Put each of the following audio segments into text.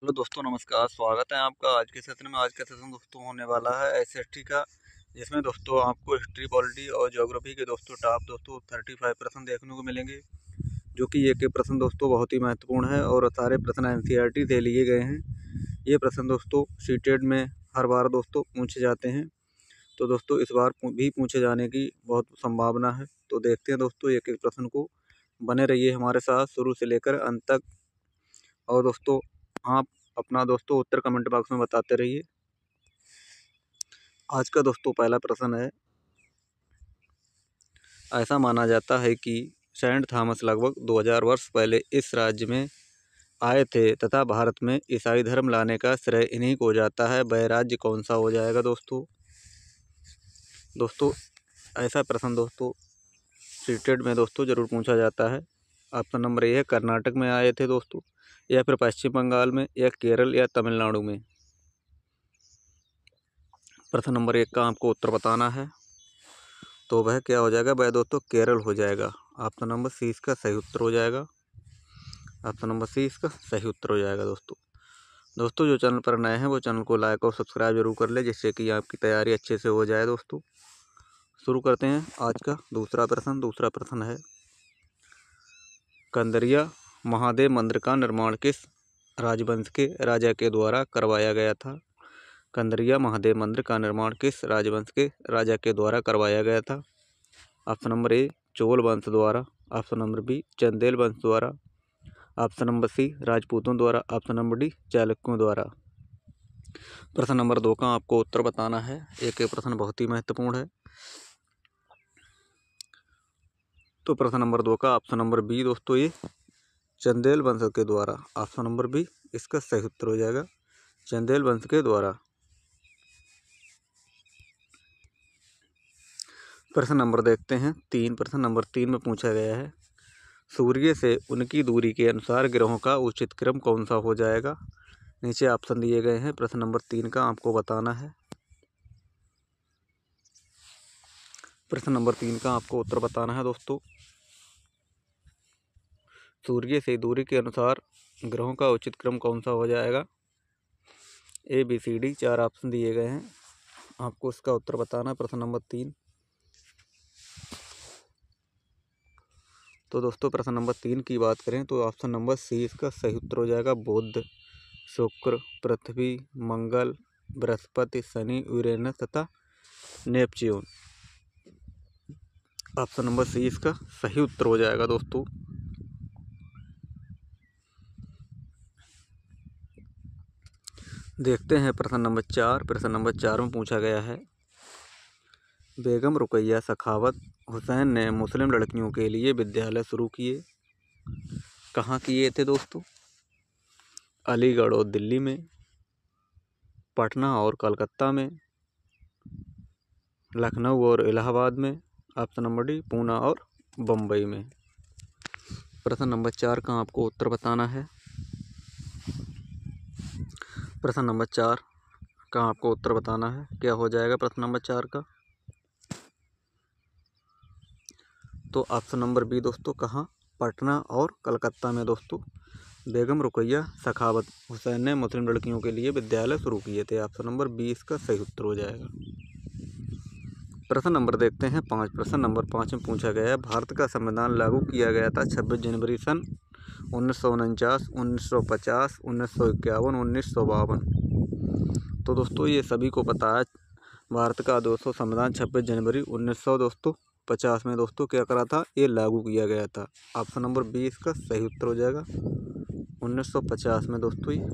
Hello दोस्तों, नमस्कार। स्वागत है आपका आज के सेशन में। आज का सेशन दोस्तों होने वाला है एसएसटी का, जिसमें दोस्तों आपको हिस्ट्री, पॉलिटी और ज्योग्राफी के दोस्तों टॉप 35 प्रश्न देखने को मिलेंगे, जो कि एक प्रश्न दोस्तों बहुत ही महत्वपूर्ण है और सारे प्रश्न एनसीईआरटी से लिए गए हैं। ये प्रश्न दोस्तों सीटेट में हर बार दोस्तों पूछे जाते हैं, तो दोस्तों इस बार भी पूछे जाने की बहुत संभावना है। तो देखते हैं दोस्तों एक एक प्रश्न को। बने रहिए हमारे साथ शुरू से लेकर अंत तक। और दोस्तों आप अपना दोस्तों उत्तर कमेंट बॉक्स में बताते रहिए। आज का दोस्तों पहला प्रश्न है, ऐसा माना जाता है कि सेंट थॉमस लगभग 2000 वर्ष पहले इस राज्य में आए थे तथा भारत में ईसाई धर्म लाने का श्रेय इन्हीं को जाता है। वह राज्य कौन सा हो जाएगा दोस्तों ऐसा प्रश्न दोस्तों सीटेट में दोस्तों जरूर पूछा जाता है। ऑप्शन नंबर ए है कर्नाटक में आए थे दोस्तों, या फिर पश्चिम बंगाल में, या केरल, या तमिलनाडु में। प्रश्न नंबर 1 का आपको उत्तर बताना है, तो वह क्या हो जाएगा? वह दोस्तों केरल हो जाएगा। ऑप्शन नंबर सी इसका सही उत्तर हो जाएगा। ऑप्शन नंबर सी इसका सही उत्तर हो जाएगा। दोस्तों जो चैनल पर नए हैं वो चैनल को लाइक और सब्सक्राइब जरूर कर ले, जिससे कि आपकी तैयारी अच्छे से हो जाए। दोस्तों शुरू करते हैं आज का दूसरा प्रश्न। दूसरा प्रश्न है, कंदरिया महादेव मंदिर का निर्माण किस राजवंश के राजा के द्वारा करवाया गया था? कंदरिया महादेव मंदिर का निर्माण किस राजवंश के राजा के द्वारा करवाया गया था? ऑप्शन नंबर ए चोल वंश द्वारा, ऑप्शन नंबर बी चंदेल वंश द्वारा, ऑप्शन नंबर सी राजपूतों द्वारा, ऑप्शन नंबर डी चालुक्यों द्वारा। प्रश्न नंबर 2 का आपको उत्तर बताना है। एक प्रश्न बहुत ही महत्वपूर्ण है। तो प्रश्न नंबर 2 का ऑप्शन नंबर बी दोस्तों ये चंदेल वंश के द्वारा। ऑप्शन नंबर बी इसका सही उत्तर हो जाएगा, चंदेल वंश के द्वारा। प्रश्न नंबर देखते हैं 3। प्रश्न नंबर 3 में पूछा गया है, सूर्य से उनकी दूरी के अनुसार ग्रहों का उचित क्रम कौन सा हो जाएगा? नीचे ऑप्शन दिए गए हैं। प्रश्न नंबर 3 का आपको बताना है। प्रश्न नंबर 3 का आपको उत्तर बताना है दोस्तों। सूर्य से दूरी के अनुसार ग्रहों का उचित क्रम कौन सा हो जाएगा? A B C D 4 option दिए गए हैं, आपको इसका उत्तर बताना है। प्रश्न नंबर 3। तो दोस्तों प्रश्न नंबर 3 की बात करें तो ऑप्शन नंबर सी इसका सही उत्तर हो जाएगा। बुध, शुक्र, पृथ्वी, मंगल, बृहस्पति, शनि, यूरेनस तथा नेपच्यून। ऑप्शन नंबर सी इसका सही उत्तर हो जाएगा दोस्तों। देखते हैं प्रश्न नंबर 4। प्रश्न नंबर 4 में पूछा गया है, बेगम रुकैया सखावत हुसैन ने मुस्लिम लड़कियों के लिए विद्यालय शुरू किए। कहाँ किए थे दोस्तों? अलीगढ़ और दिल्ली में, पटना और कलकत्ता में, लखनऊ और इलाहाबाद में, ऑप्शन नंबर डी पूना और बम्बई में। प्रश्न नंबर 4 का आपको उत्तर बताना है। प्रश्न नंबर 4 का आपको उत्तर बताना है, क्या हो जाएगा प्रश्न नंबर 4 का? तो ऑप्शन नंबर बी दोस्तों, कहाँ? पटना और कलकत्ता में दोस्तों बेगम रुकैया सखावत हुसैन ने मुस्लिम लड़कियों के लिए विद्यालय शुरू किए थे। ऑप्शन नंबर बी इसका सही उत्तर हो जाएगा। प्रश्न नंबर देखते हैं 5। प्रश्न नंबर 5 में पूछा गया है, भारत का संविधान लागू किया गया था 26 जनवरी सन 1949, 1950, 1951, 1952। तो दोस्तों ये सभी को पता है, भारत का दोस्तों संविधान 26 जनवरी 1950 में दोस्तों क्या करा था? ये लागू किया गया था। ऑप्शन नंबर बी इसका सही उत्तर हो जाएगा। 1950 में दोस्तों ये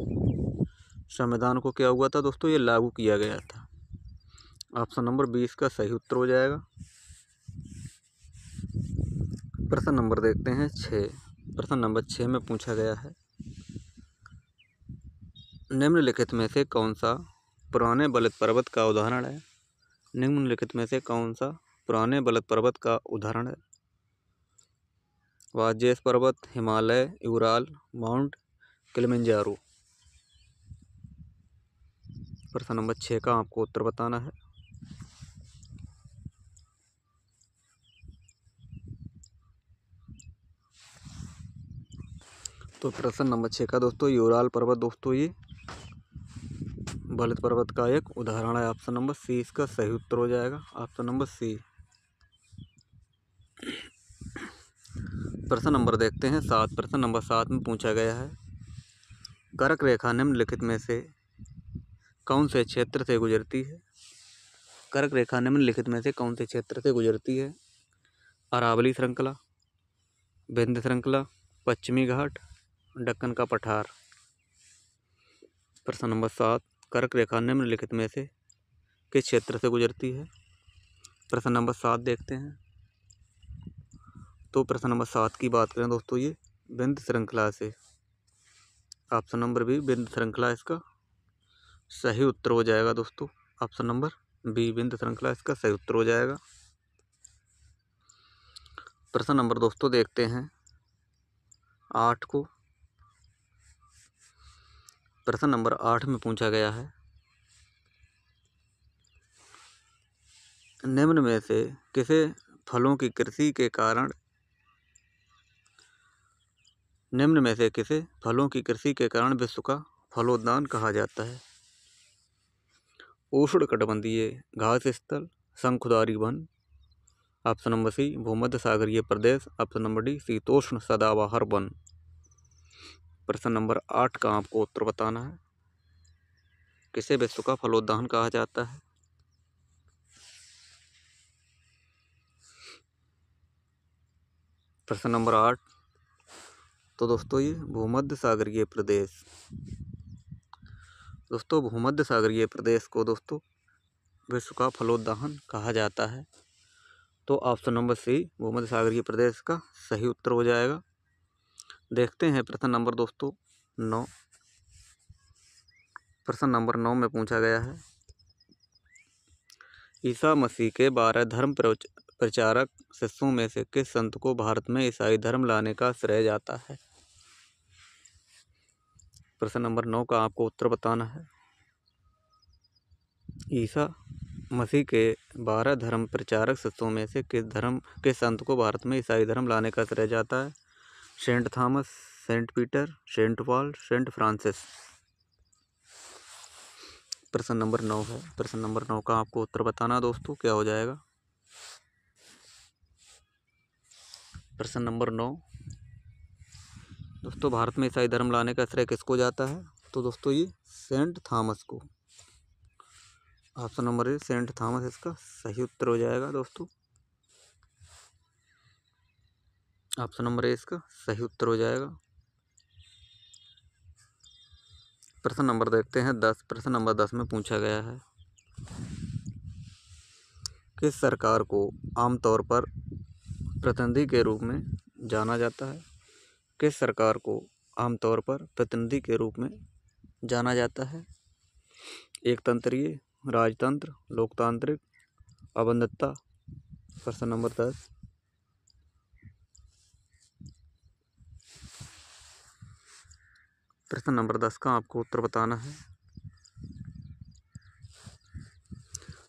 संविधान को क्या हुआ था दोस्तों? ये लागू किया गया था। ऑप्शन नंबर 20 का सही उत्तर हो जाएगा। प्रश्न नंबर देखते हैं 6। प्रश्न नंबर 6 में पूछा गया है, निम्नलिखित में से कौन सा पुराने बलित पर्वत का उदाहरण है? निम्नलिखित में से कौन सा पुराने बलित पर्वत का उदाहरण है? वाजेस पर्वत, हिमालय, यूराल, माउंट किलिमंजारो। प्रश्न नंबर 6 का आपको उत्तर बताना है। तो प्रश्न नंबर 6 का दोस्तों यूराल पर्वत दोस्तों ये बलित पर्वत का एक उदाहरण है। ऑप्शन नंबर सी इसका सही उत्तर हो जाएगा, ऑप्शन नंबर सी। प्रश्न नंबर देखते हैं 7। प्रश्न नंबर 7 में पूछा गया है कर्क रेखा निम्नलिखित में से कौन से क्षेत्र से गुजरती है। कर्क रेखा निम्नलिखित में से कौन से क्षेत्र से गुजरती है। अरावली श्रृंखला, विंध्य श्रृंखला, पश्चिमी घाट, दक्कन का पठार। प्रश्न नंबर 7 कर्क रेखा निम्नलिखित में से किस क्षेत्र से गुजरती है। प्रश्न नंबर 7 देखते हैं। तो प्रश्न नंबर 7 की बात करें दोस्तों ये विंध्य श्रृंखला से। ऑप्शन नंबर बी विंध्य श्रृंखला इसका सही उत्तर हो जाएगा दोस्तों। ऑप्शन नंबर बी विंध्य श्रृंखला इसका सही उत्तर हो जाएगा। प्रश्न नंबर दोस्तों देखते हैं 8 को। प्रश्न नंबर 8 में पूछा गया है निम्न में से किसे फलों की कृषि के कारण विश्व का फलोद्यान कहा जाता है। उष्णकटिबंधीय घास स्थल, शंकुधारी वन, ऑप्शन नंबर सी भूमध्य सागरीय प्रदेश, ऑप्शन नंबर डी शीतोष्ण सदाबहार वन। प्रश्न नंबर 8 का आपको उत्तर बताना है किसे विश्व का फलोद्यान कहा जाता है। प्रश्न नंबर 8 तो दोस्तों ये भूमध्य सागरीय प्रदेश। दोस्तों भूमध्य सागरीय प्रदेश को दोस्तों विश्व का फलोद्यान कहा जाता है। तो ऑप्शन नंबर सी भूमध्य सागरीय प्रदेश का सही उत्तर हो जाएगा। देखते हैं प्रश्न नंबर दोस्तों 9। प्रश्न नंबर 9 में पूछा गया है ईसा मसीह के 12 धर्म प्रचारक शिष्यों में से किस संत को भारत में ईसाई धर्म लाने का श्रेय जाता है। प्रश्न नंबर 9 का आपको उत्तर बताना है ईसा मसीह के 12 धर्म प्रचारक शिष्यों में से किस संत को भारत में ईसाई धर्म लाने का श्रेय जाता है। Saint Thomas, Saint Peter, Saint Paul, Saint Francis. प्रश्न नंबर 9 है। प्रश्न नंबर 9 का आपको उत्तर बताना दोस्तों क्या हो जाएगा। प्रश्न नंबर 9 दोस्तों भारत में ईसाई धर्म लाने का श्रेय किसको जाता है। तो दोस्तों ये सेंट थॉमस को। Option number A Saint Thomas इसका सही उत्तर हो जाएगा दोस्तों। ऑप्शन नंबर ए इसका सही उत्तर हो जाएगा। प्रश्न नंबर देखते हैं 10। प्रश्न नंबर 10 में पूछा गया है किस सरकार को आमतौर पर प्रतिनिधि के रूप में जाना जाता है। किस सरकार को आमतौर पर प्रतिनिधि के रूप में जाना जाता है। एकतंत्रीय, राजतंत्र, लोकतांत्रिक, अबंधता। प्रश्न नंबर 10। प्रश्न नंबर 10 का आपको उत्तर बताना है।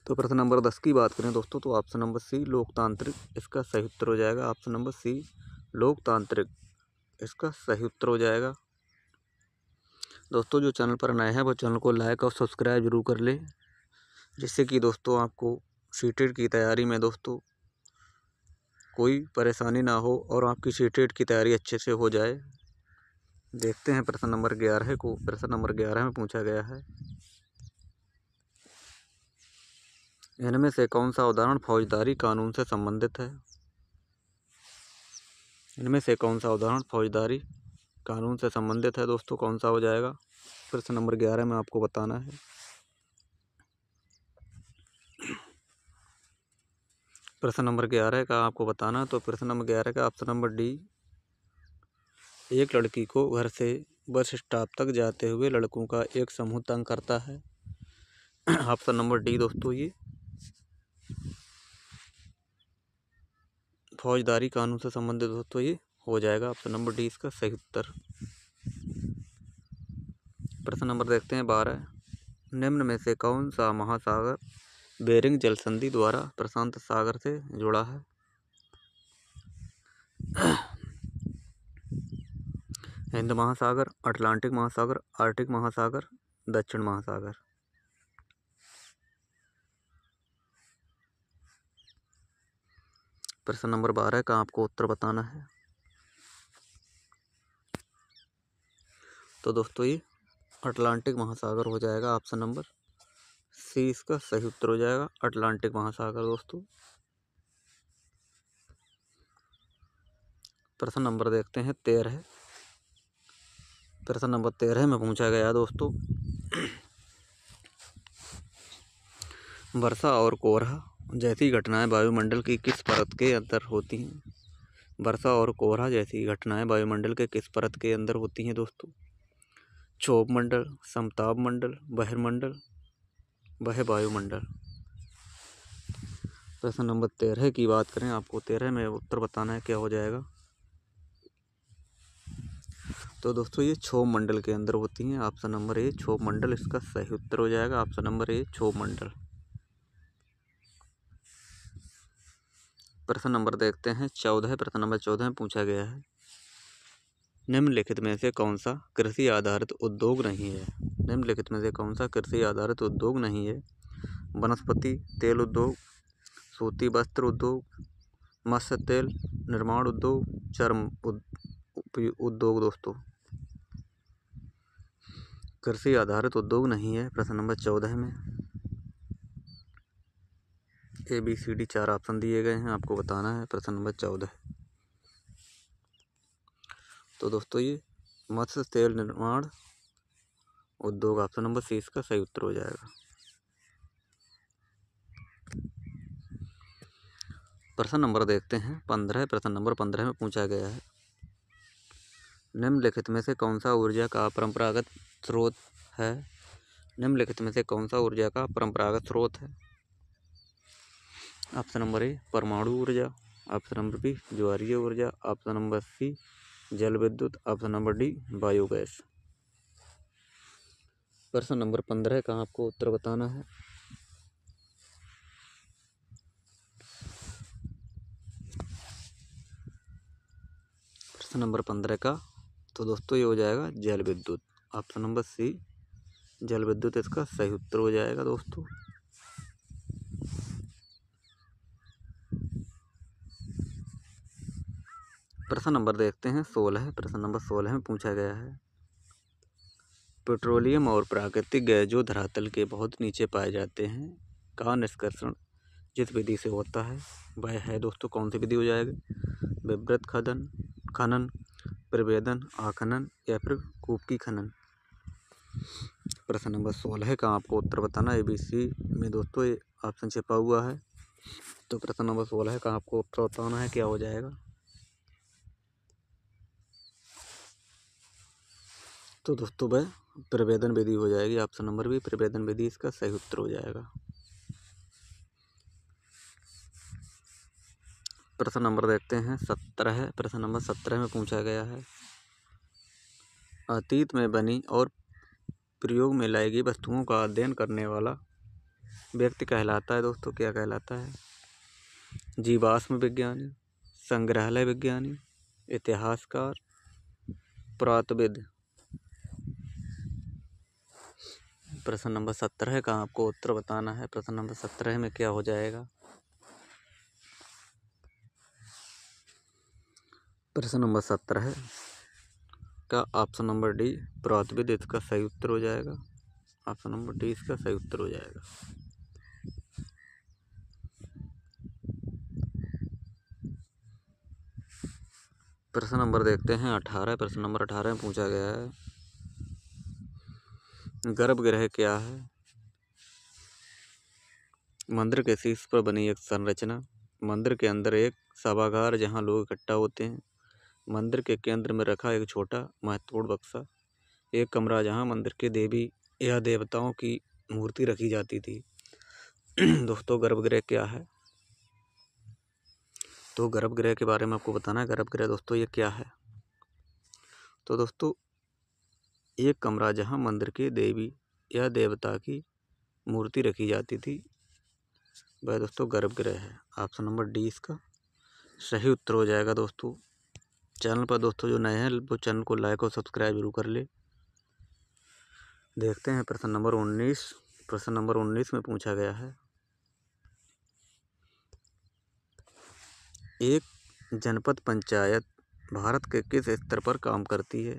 तो प्रश्न नंबर 10 की बात करें दोस्तों तो ऑप्शन नंबर सी लोकतांत्रिक इसका सही उत्तर हो जाएगा। ऑप्शन नंबर सी लोकतांत्रिक इसका सही उत्तर हो जाएगा। दोस्तों जो चैनल पर नए हैं वो चैनल को लाइक और सब्सक्राइब जरूर कर ले, जिससे कि दोस्तों आपको सीटेट की तैयारी में दोस्तों कोई परेशानी ना हो और आपकी सीटेट की तैयारी अच्छे से हो जाए। देखते हैं प्रश्न नंबर 11 को। प्रश्न नंबर 11 में पूछा गया है इनमें से कौन सा उदाहरण फौजदारी कानून से संबंधित है। इनमें से कौन सा उदाहरण फौजदारी कानून से संबंधित है दोस्तों कौन सा हो जाएगा। प्रश्न नंबर 11 में आपको बताना है। प्रश्न नंबर 11 का आपको बताना तो प्रश्न नंबर 11 का ऑप्शन नंबर डी एक लड़की को घर से बस स्टॉप तक जाते हुए लड़कों का एक समूह तंग करता है। ऑप्शन नंबर डी दोस्तों ये फौजदारी कानून से संबंधित दोस्तों ये हो जाएगा। ऑप्शन नंबर डी इसका सही उत्तर। प्रश्न नंबर देखते हैं 12। निम्न में से कौन सा महासागर बेरिंग जल संधि द्वारा प्रशांत सागर से जुड़ा है। हिंद महासागर, अटलांटिक महासागर, आर्कटिक महासागर, दक्षिण महासागर। प्रश्न नंबर 12 का आपको उत्तर बताना है। तो दोस्तों ये अटलांटिक महासागर हो जाएगा। ऑप्शन नंबर सी इसका सही उत्तर हो जाएगा, अटलांटिक महासागर दोस्तों। प्रश्न नंबर देखते हैं 13। प्रश्न नंबर 13 में पूछा गया दोस्तों, वर्षा और कोहरा जैसी घटनाएं वायुमंडल की किस परत के अंदर होती हैं? वर्षा और कोहरा जैसी घटनाएं वायुमंडल के किस परत के अंदर होती हैं दोस्तों? क्षोभ मंडल, समताप मंडल, बहिर्मंडल, वह वायुमंडल। प्रश्न नंबर 13 की बात करें, आपको 13 में उत्तर बताना है, क्या हो जाएगा? तो दोस्तों ये क्षोभ मंडल के अंदर होती हैं। ऑप्शन नंबर ए क्षोभ मंडल इसका सही उत्तर हो जाएगा। ऑप्शन नंबर ए क्षोभ मंडल। प्रश्न नंबर देखते हैं 14। प्रश्न नंबर 14 में पूछा गया है, निम्नलिखित में से कौन सा कृषि आधारित उद्योग नहीं है? निम्नलिखित में से कौन सा कृषि आधारित उद्योग नहीं है? वनस्पति तेल उद्योग, सूती वस्त्र उद्योग, मत्स्य तेल निर्माण उद्योग, चर्म उद्योग। दोस्तों कृषि आधारित उद्योग नहीं है प्रश्न नंबर 14 में। ABCD 4 ऑप्शन दिए गए हैं, आपको बताना है प्रश्न नंबर 14। तो दोस्तों ये मत्स्य तेल निर्माण उद्योग, ऑप्शन नंबर सी इसका सही उत्तर हो जाएगा। प्रश्न नंबर देखते हैं 15। प्रश्न नंबर 15 में पूछा गया है, निम्नलिखित में से कौन सा ऊर्जा का परंपरागत स्रोत है? निम्नलिखित में से कौन सा ऊर्जा का परंपरागत स्रोत है? ऑप्शन नंबर ए परमाणु ऊर्जा, ऑप्शन नंबर बी ज्वारीय ऊर्जा, ऑप्शन नंबर सी जल विद्युत, ऑप्शन नंबर डी बायोगैस। प्रश्न नंबर 15 का आपको उत्तर बताना है। प्रश्न नंबर 15 का तो दोस्तों ये हो जाएगा जल विद्युत। ऑप्शन नंबर सी जल विद्युत इसका सही उत्तर हो जाएगा दोस्तों। प्रश्न नंबर देखते हैं 16। प्रश्न नंबर 16 में पूछा गया है, पेट्रोलियम और प्राकृतिक गैस जो धरातल के बहुत नीचे पाए जाते हैं का निष्कर्षण जिस विधि से होता है वह है दोस्तों कौन सी विधि हो जाएगी? विवृत खनन, प्रवेदन, आखनन या फिर कूप खनन। प्रश्न नंबर 16 का आपको उत्तर बताना। ABC में दोस्तों ये ऑप्शन छिपा हुआ है। तो प्रश्न नंबर 16 का आपको उत्तर बताना है, क्या हो जाएगा? तो दोस्तों वह प्रवेदन विधि हो जाएगी। ऑप्शन नंबर बी प्रवेदन विधि इसका सही उत्तर हो जाएगा। प्रश्न नंबर देखते हैं 17। प्रश्न नंबर 17 में पूछा गया है, अतीत में बनी और प्रयोग में लाई गई वस्तुओं का अध्ययन करने वाला व्यक्ति कहलाता है दोस्तों, क्या कहलाता है? जीवाश्म विज्ञानी, संग्रहालय विज्ञानी, इतिहासकार, पुरातत्वविद। प्रश्न नंबर 17 का आपको उत्तर बताना है। प्रश्न नंबर 17 में क्या हो जाएगा? प्रश्न नंबर 17 का ऑप्शन नंबर डी पुरातत्वविद इसका सही उत्तर हो जाएगा। ऑप्शन नंबर डी इसका सही उत्तर हो जाएगा। प्रश्न नंबर देखते हैं 18। प्रश्न नंबर 18 में पूछा गया है, गर्भगृह क्या है? मंदिर के शीर्ष पर बनी एक संरचना, मंदिर के अंदर एक सभागार जहां लोग इकट्ठा होते हैं, मंदिर के केंद्र में रखा एक छोटा महत्वपूर्ण बक्सा, एक कमरा जहां मंदिर के देवी या देवताओं की मूर्ति रखी जाती थी। दोस्तों गर्भगृह क्या है? तो गर्भगृह के बारे में आपको बताना है। गर्भगृह दोस्तों ये क्या है? तो दोस्तों एक कमरा जहां मंदिर के देवी या देवता की मूर्ति रखी जाती थी वह दोस्तों गर्भगृह है। ऑप्शन नंबर डी इसका सही उत्तर हो जाएगा दोस्तों। चैनल पर दोस्तों जो नए हैं वो चैनल को लाइक और सब्सक्राइब जरूर कर ले। देखते हैं प्रश्न नंबर 19। प्रश्न नंबर 19 में पूछा गया है, एक जनपद पंचायत भारत के किस स्तर पर काम करती है?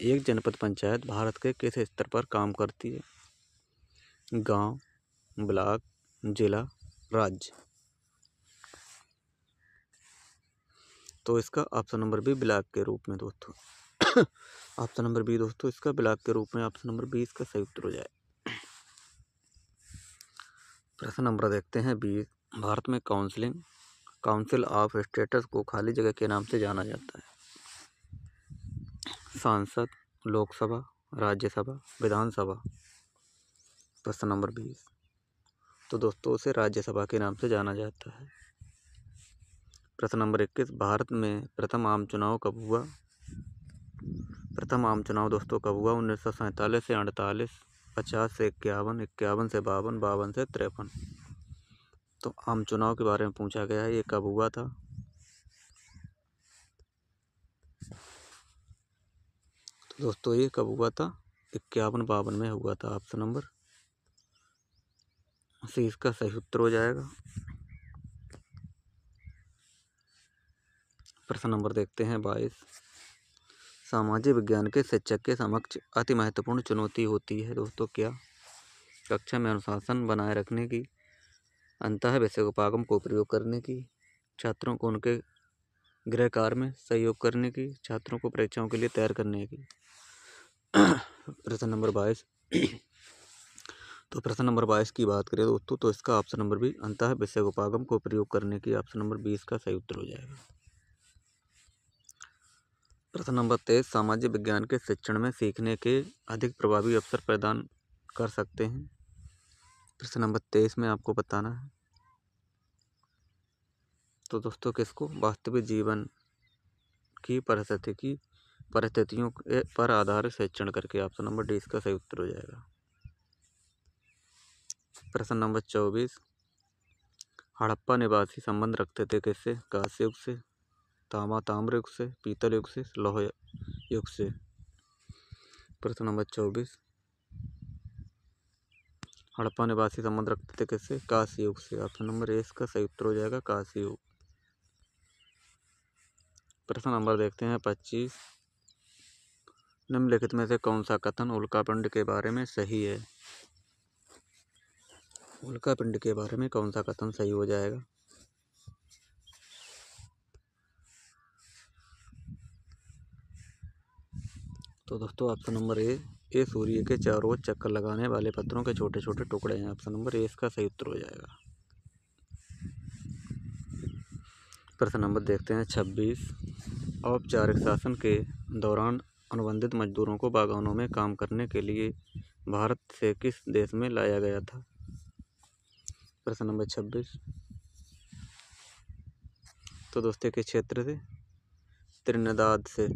एक जनपद पंचायत भारत के किस स्तर पर काम करती है? गांव, ब्लॉक, जिला, राज्य। तो इसका ऑप्शन नंबर बी ब्लॉक के रूप में दोस्तों। ऑप्शन नंबर बी दोस्तों इसका ब्लॉक के रूप में ऑप्शन नंबर 20 का सही उत्तर हो जाए। प्रश्न नंबर देखते हैं 20। भारत में काउंसिल ऑफ स्टेट्स को खाली जगह के नाम से जाना जाता है? सांसद, लोकसभा, राज्यसभा, विधानसभा। प्रश्न नंबर 20। तो दोस्तों उसे राज्यसभा के नाम से जाना जाता है। प्रश्न नंबर 21। भारत में प्रथम आम चुनाव कब हुआ? प्रथम आम चुनाव दोस्तों कब हुआ? 1947 से 48, 50 से 51, 51 से 52, 52 से 53। तो आम चुनाव के बारे में पूछा गया है, ये कब हुआ था? तो दोस्तों ये कब हुआ था? 51-52 में हुआ था। ऑप्शन नंबर सी इसका सही उत्तर हो जाएगा। प्रश्न नंबर देखते हैं 22। सामाजिक विज्ञान के शिक्षक के समक्ष अति महत्वपूर्ण चुनौती होती है दोस्तों क्या? कक्षा में अनुशासन बनाए रखने की, अंतः विषयोपागम को प्रयोग करने की, छात्रों को उनके गृह कार्य में सहयोग करने की, छात्रों को परीक्षाओं के लिए तैयार करने की। प्रश्न नंबर 22। तो प्रश्न नंबर 22 की बात करें दोस्तों तो इसका ऑप्शन नंबर बी अंतः विषयोपागम को प्रयोग करने की ऑप्शन नंबर 20 का सही उत्तर हो जाएगा। प्रश्न नंबर 23। सामाजिक विज्ञान के शिक्षण में सीखने के अधिक प्रभावी अवसर प्रदान कर सकते हैं? प्रश्न नंबर 23 में आपको बताना है। तो दोस्तों किसको? वास्तविक जीवन की परिस्थितियों पर आधारित शिक्षण करके। ऑप्शन नंबर डी इसका सही उत्तर हो जाएगा। प्रश्न नंबर 24। हड़प्पा निवासी संबंध रखते थे किससे? कांस्य युग से, ताम्र युग से, पीतल युग से, लौह युग से। प्रश्न नंबर 24। हड़प्पा निवासी संबंध रखते थे किससे? कांस्य युग से। ऑप्शन नंबर ए इसका सही उत्तर हो जाएगा, कांस्य युग। प्रश्न नंबर देखते हैं 25। निम्नलिखित में से कौन सा कथन उल्कापिंड के बारे में सही है? उल्कापिंड के बारे में कौन सा कथन सही हो जाएगा? तो दोस्तों ऑप्शन नंबर ए सूर्य के चारों ओर चक्कर लगाने वाले पत्थरों के छोटे छोटे टुकड़े हैं। ऑप्शन नंबर ए इसका सही उत्तर हो जाएगा। प्रश्न नंबर देखते हैं 26। औपचारिक शासन के दौरान अनुबंधित मजदूरों को बागानों में काम करने के लिए भारत से किस देश में लाया गया था? प्रश्न नंबर 26। तो दोस्तों के क्षेत्र से त्रिनिदाद से।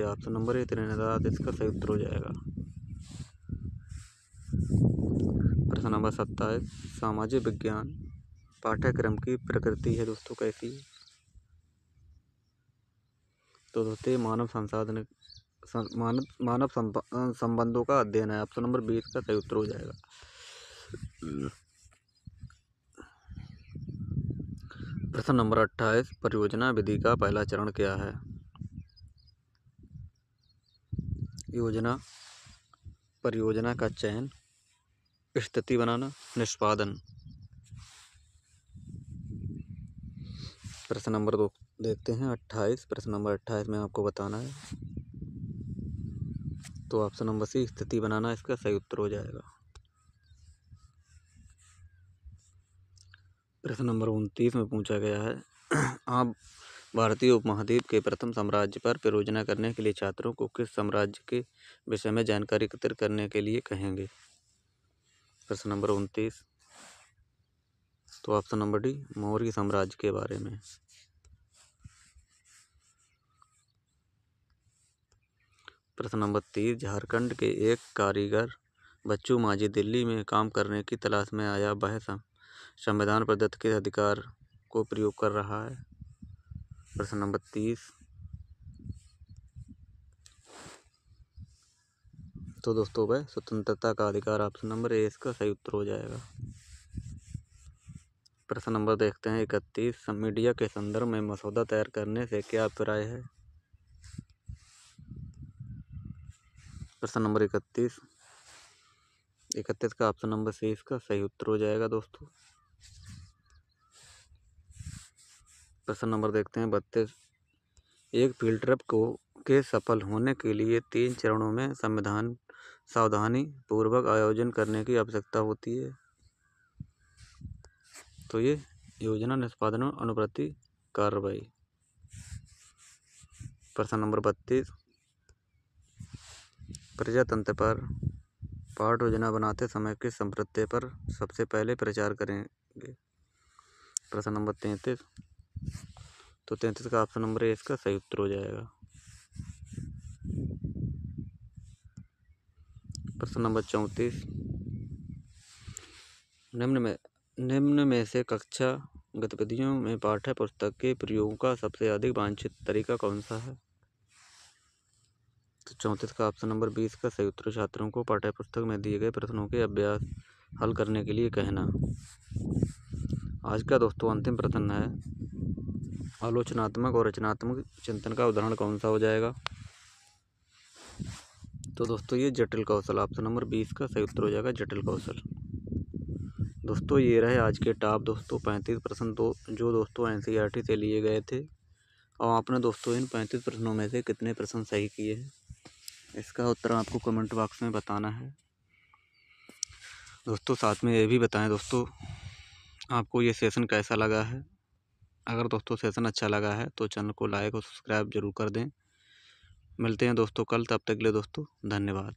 ऑप्शन नंबर ए त्रिनिदाद इसका सही उत्तर हो जाएगा। प्रश्न नंबर 27। सामाजिक विज्ञान पाठ्यक्रम की प्रकृति है दोस्तों कैसी? तो दोस्तों मानव संबंधों का अध्ययन है। ऑप्शन नंबर 20 का सही उत्तर हो जाएगा। प्रश्न नंबर 28। परियोजना विधि का पहला चरण क्या है? परियोजना का चयन, स्थिति बनाना, निष्पादन। प्रश्न नंबर 2 देखते हैं 28। प्रश्न नंबर 28 में आपको बताना है। तो ऑप्शन नंबर सी स्थिति बनाना इसका सही उत्तर हो जाएगा। प्रश्न नंबर 29 में पूछा गया है, आप भारतीय उपमहाद्वीप के प्रथम साम्राज्य पर परियोजना करने के लिए छात्रों को किस साम्राज्य के विषय में जानकारी एकत्रित करने के लिए कहेंगे? प्रश्न नंबर 29। तो ऑप्शन नंबर डी मौर्य साम्राज्य के बारे में। प्रश्न नंबर 30। झारखंड के एक कारीगर बच्चू माझी दिल्ली में काम करने की तलाश में आया, वह संविधान प्रदत्त किस अधिकार को प्रयोग कर रहा है? प्रश्न नंबर 30। तो दोस्तों वह स्वतंत्रता का अधिकार, ऑप्शन नंबर ए इसका सही उत्तर हो जाएगा। प्रश्न नंबर देखते हैं 31। मीडिया के संदर्भ में मसौदा तैयार करने से क्या अभिप्राय है? प्रश्न नंबर 31 का ऑप्शन नंबर सी इसका सही उत्तर हो जाएगा दोस्तों। प्रश्न नंबर देखते हैं 32। एक फील्ड ट्रिप के सफल होने के लिए 3 चरणों में सावधानी पूर्वक आयोजन करने की आवश्यकता होती है। तो ये योजना, निष्पादन और अनुवर्ती कार्रवाई। प्रश्न नंबर 32। प्रजातंत्र पर पाठ योजना बनाते समय किस संप्रदाय पर सबसे पहले प्रचार करेंगे? प्रश्न नंबर 33। तो 33 का ऑप्शन नंबर ए इसका सही उत्तर हो जाएगा। प्रश्न नंबर 34। निम्न में से कक्षा गतिविधियों में पाठ्य पुस्तक के प्रयोग का सबसे अधिक वांछित तरीका कौन सा है? तो 34 का ऑप्शन नंबर 20 का सही उत्तर, छात्रों को पाठ्य पुस्तक में दिए गए प्रश्नों के अभ्यास हल करने के लिए कहना। आज का दोस्तों अंतिम प्रश्न है, आलोचनात्मक और रचनात्मक चिंतन का उदाहरण कौन सा हो जाएगा? तो दोस्तों ये जटिल कौशल, ऑप्शन नंबर 20 का सही उत्तर हो जाएगा, जटिल कौशल। दोस्तों ये रहे आज के टॉप दोस्तों 35 प्रश्न जो दोस्तों NCERT से लिए गए थे। और आपने दोस्तों इन 35 प्रश्नों में से कितने प्रश्न सही किए हैं, इसका उत्तर आपको कमेंट बॉक्स में बताना है दोस्तों। साथ में ये भी बताएं दोस्तों आपको ये सेशन कैसा लगा है। अगर दोस्तों सेशन अच्छा लगा है तो चैनल को लाइक और सब्सक्राइब जरूर कर दें। मिलते हैं दोस्तों कल, तब तक के लिए दोस्तों धन्यवाद।